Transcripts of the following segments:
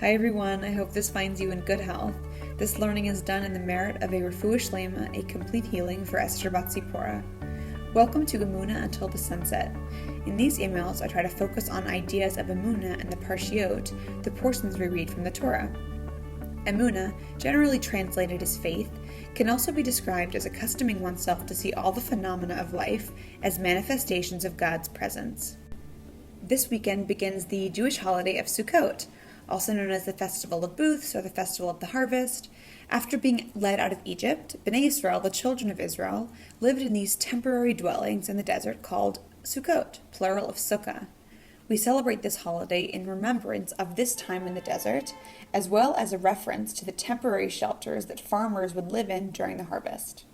Hi everyone, I hope this finds you in good health. This learning is done in the merit of a refuah shlema, a complete healing for Esther Bat Zipporah. Welcome to Emunah Until the Sunset. In these emails, I try to focus on ideas of Emunah and the Parshiot, the portions we read from the Torah. Emunah, generally translated as faith, can also be described as accustoming oneself to see all the phenomena of life as manifestations of God's presence. This weekend begins the Jewish holiday of Sukkot, also known as the Festival of Booths or the Festival of the Harvest. After being led out of Egypt, Bnei Israel, the children of Israel, lived in these temporary dwellings in the desert called Sukkot, plural of Sukkah. We celebrate this holiday in remembrance of this time in the desert, as well as a reference to the temporary shelters that farmers would live in during the harvest.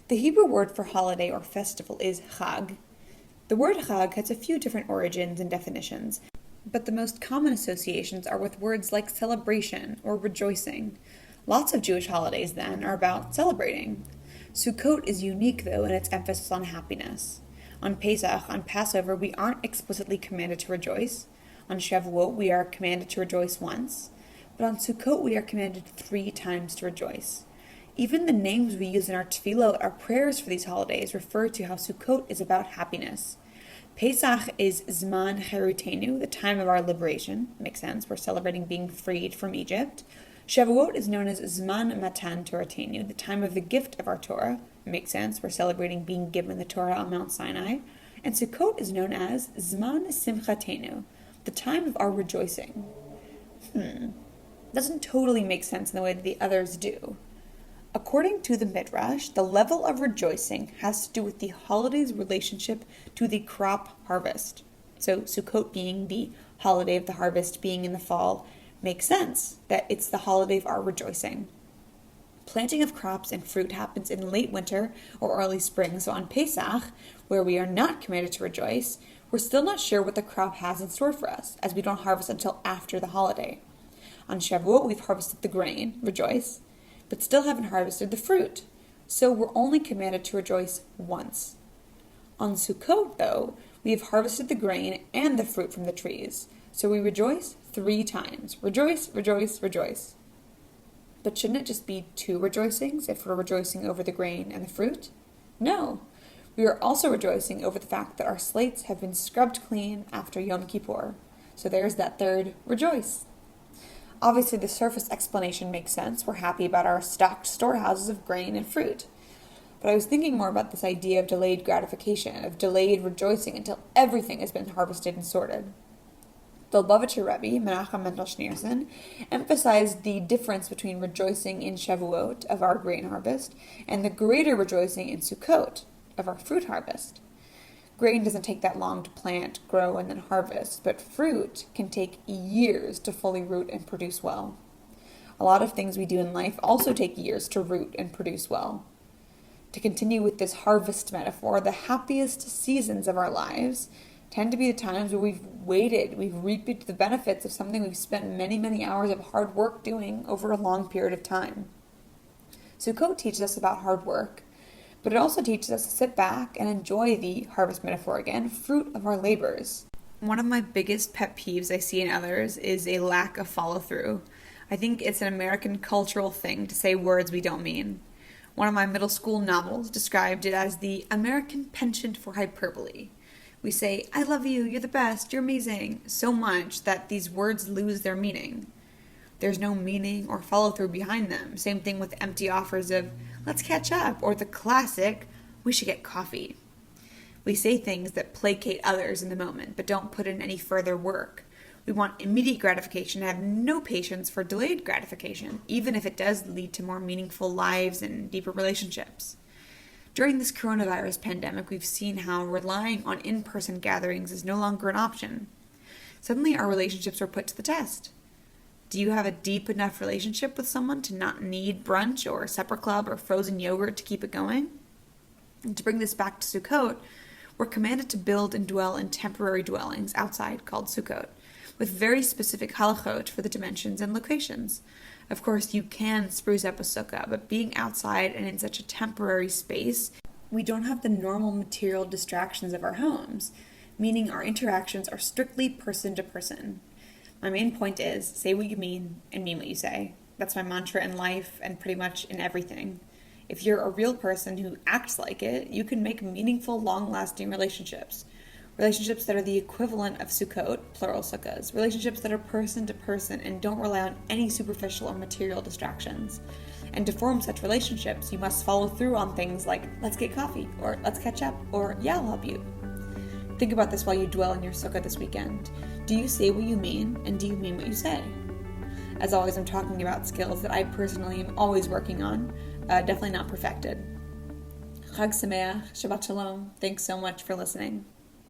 The Hebrew word for holiday or festival is Chag. The word Chag has a few different origins and definitions, but the most common associations are with words like celebration or rejoicing. Lots of Jewish holidays, then, are about celebrating. Sukkot is unique, though, in its emphasis on happiness. On Pesach, on Passover, we aren't explicitly commanded to rejoice. On Shavuot, we are commanded to rejoice once. But on Sukkot, we are commanded 3 times to rejoice. Even the names we use in our tefillot, our prayers for these holidays, refer to how Sukkot is about happiness. Pesach is Zman Cherutenu, the time of our liberation. Makes sense, we're celebrating being freed from Egypt. Shavuot is known as Zman Matan Toratenu, the time of the gift of our Torah. Makes sense, we're celebrating being given the Torah on Mount Sinai. And Sukkot is known as Zman Simchatenu, the time of our rejoicing. Doesn't totally make sense in the way that the others do. According to the Midrash, the level of rejoicing has to do with the holiday's relationship to the crop harvest. So Sukkot being the holiday of the harvest, being in the fall, makes sense that it's the holiday of our rejoicing. Planting of crops and fruit happens in late winter or early spring, so on Pesach, where we are not commanded to rejoice, we're still not sure what the crop has in store for us, as we don't harvest until after the holiday. On Shavuot, we've harvested the grain, rejoice, but still haven't harvested the fruit, so we're only commanded to rejoice once. On Sukkot, though, we have harvested the grain and the fruit from the trees, so we rejoice 3 times. Rejoice, rejoice, rejoice. But shouldn't it just be 2 rejoicings if we're rejoicing over the grain and the fruit? No. We are also rejoicing over the fact that our slates have been scrubbed clean after Yom Kippur. So there's that 3rd rejoice. Obviously, the surface explanation makes sense. We're happy about our stocked storehouses of grain and fruit. But I was thinking more about this idea of delayed gratification, of delayed rejoicing until everything has been harvested and sorted. The Lubavitcher Rebbe, Menachem Mendel Schneerson, emphasized the difference between rejoicing in Shavuot of our grain harvest and the greater rejoicing in Sukkot of our fruit harvest. Grain doesn't take that long to plant, grow, and then harvest, but fruit can take years to fully root and produce well. A lot of things we do in life also take years to root and produce well. To continue with this harvest metaphor, the happiest seasons of our lives tend to be the times where we've waited, we've reaped the benefits of something we've spent many, many hours of hard work doing over a long period of time. Sukkot teaches us about hard work, but it also teaches us to sit back and enjoy the harvest metaphor again, fruit of our labors. One of my biggest pet peeves I see in others is a lack of follow-through. I think it's an American cultural thing to say words we don't mean. One of my middle school novels described it as the American penchant for hyperbole. We say, I love you, you're the best, you're amazing, so much that these words lose their meaning. There's no meaning or follow-through behind them. Same thing with empty offers of, let's catch up, or the classic, we should get coffee. We say things that placate others in the moment, but don't put in any further work. We want immediate gratification and have no patience for delayed gratification, even if it does lead to more meaningful lives and deeper relationships. During this coronavirus pandemic, we've seen how relying on in-person gatherings is no longer an option. Suddenly, our relationships are put to the test. Do you have a deep enough relationship with someone to not need brunch or supper club or frozen yogurt to keep it going? And to bring this back to Sukkot, we're commanded to build and dwell in temporary dwellings outside called Sukkot, with very specific halachot for the dimensions and locations. Of course, you can spruce up a sukkah, but being outside and in such a temporary space, we don't have the normal material distractions of our homes, meaning our interactions are strictly person to person. My main point is say what you mean and mean what you say. That's my mantra in life and pretty much in everything. If you're a real person who acts like it, you can make meaningful, long-lasting relationships. Relationships that are the equivalent of Sukkot, plural sukkahs. Relationships that are person to person and don't rely on any superficial or material distractions. And to form such relationships, you must follow through on things like, let's get coffee, or let's catch up, or yeah, I'll help you. Think about this while you dwell in your sukkah this weekend. Do you say what you mean, and do you mean what you say? As always, I'm talking about skills that I personally am always working on, definitely not perfected. Chag Sameach, Shabbat Shalom. Thanks so much for listening.